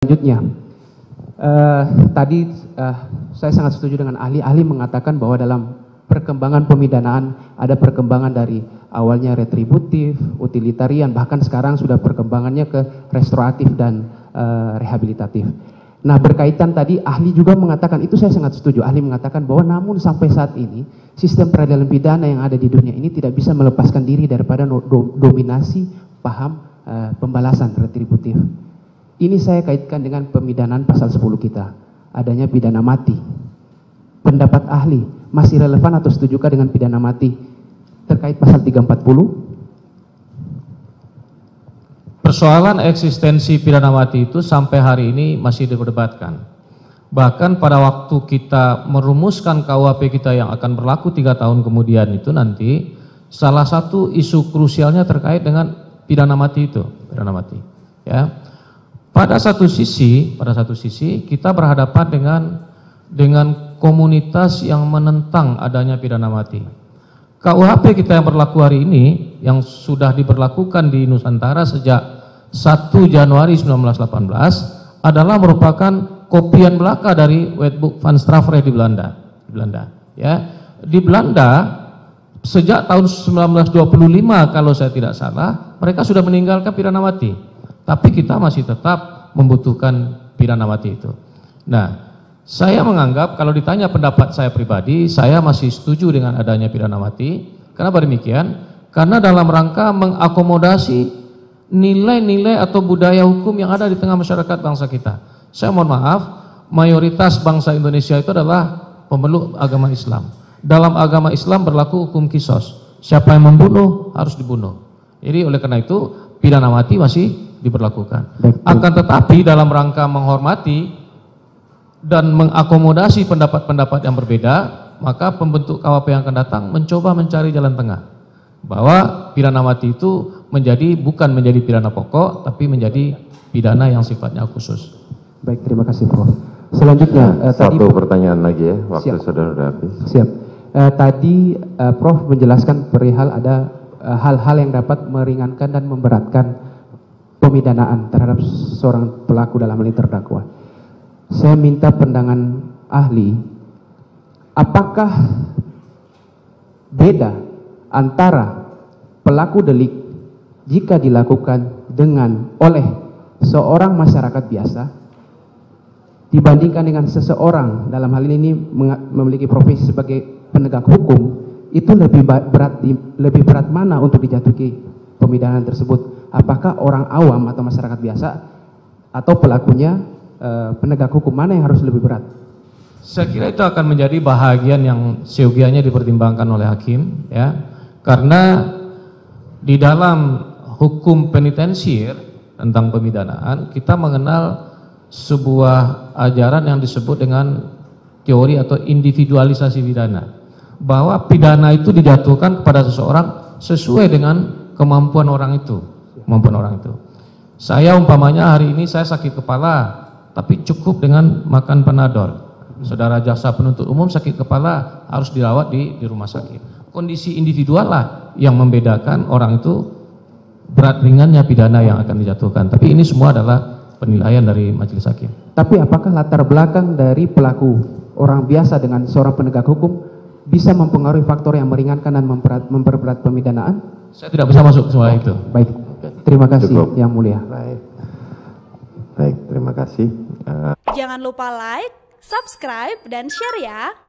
Selanjutnya, tadi saya sangat setuju dengan ahli mengatakan bahwa dalam perkembangan pemidanaan ada perkembangan dari awalnya retributif, utilitarian, bahkan sekarang sudah perkembangannya ke restoratif dan rehabilitatif. Nah, berkaitan tadi ahli juga mengatakan, itu saya sangat setuju, ahli mengatakan bahwa namun sampai saat ini sistem peradilan pidana yang ada di dunia ini tidak bisa melepaskan diri daripada dominasi paham pembalasan retributif. Ini saya kaitkan dengan pemidanaan pasal 10 kita, adanya pidana mati. Pendapat ahli, masih relevan atau setujukah dengan pidana mati terkait pasal 340? Persoalan eksistensi pidana mati itu sampai hari ini masih diperdebatkan. Bahkan pada waktu kita merumuskan KUHP kita yang akan berlaku 3 tahun kemudian itu nanti, salah satu isu krusialnya terkait dengan pidana mati itu, pidana mati. Ya, pada satu sisi kita berhadapan dengan komunitas yang menentang adanya pidana mati. KUHP kita yang berlaku hari ini, yang sudah diberlakukan di Nusantara sejak 1 Januari 1918 adalah merupakan kopian belaka dari Wetboek van Strafrecht di Belanda. Ya, di Belanda sejak tahun 1925 kalau saya tidak salah, mereka sudah meninggalkan pidana mati. Tapi kita masih tetap membutuhkan pidana mati itu. Nah, saya menganggap kalau ditanya pendapat saya pribadi, saya masih setuju dengan adanya pidana mati. Kenapa demikian? Karena dalam rangka mengakomodasi nilai-nilai atau budaya hukum yang ada di tengah masyarakat bangsa kita. Saya mohon maaf, mayoritas bangsa Indonesia itu adalah pemeluk agama Islam. Dalam agama Islam berlaku hukum qisas. Siapa yang membunuh harus dibunuh. Jadi oleh karena itu pidana mati masih diberlakukan. Akan tetapi dalam rangka menghormati dan mengakomodasi pendapat-pendapat yang berbeda, maka pembentuk KUHP yang akan datang mencoba mencari jalan tengah. Bahwa pidana mati itu bukan menjadi pidana pokok, tapi menjadi pidana yang sifatnya khusus. Baik, terima kasih Prof. Selanjutnya, satu pertanyaan lagi ya, waktu siap. saudara sudah habis. Siap. Tadi Prof menjelaskan perihal ada hal-hal yang dapat meringankan dan memberatkan pemidanaan terhadap seorang pelaku dalam hal ini terdakwa. Saya minta pandangan ahli, apakah beda antara pelaku delik jika dilakukan oleh seorang masyarakat biasa dibandingkan dengan seseorang dalam hal ini memiliki profesi sebagai penegak hukum, itu lebih berat mana untuk dijatuhi pemidanaan tersebut? Apakah orang awam atau masyarakat biasa atau pelakunya penegak hukum, mana yang harus lebih berat? Saya kira itu akan menjadi bahagian yang seyogianya dipertimbangkan oleh hakim, ya, karena di dalam hukum penitensier tentang pemidanaan kita mengenal sebuah ajaran yang disebut dengan teori atau individualisasi pidana, bahwa pidana itu dijatuhkan kepada seseorang sesuai dengan kemampuan orang itu. Saya umpamanya hari ini saya sakit kepala, tapi cukup dengan makan Panadol. Saudara jaksa penuntut umum sakit kepala harus dirawat di rumah sakit. Kondisi individual lah yang membedakan orang itu berat ringannya pidana yang akan dijatuhkan. Tapi ini semua adalah penilaian dari majelis hakim. Tapi apakah latar belakang dari pelaku orang biasa dengan seorang penegak hukum bisa mempengaruhi faktor yang meringankan dan memperberat pemidanaan? Saya tidak bisa masuk ke semua itu. Baik, terima kasih. Cukup. Yang mulia. Baik, terima kasih. Jangan lupa like, subscribe, dan share ya.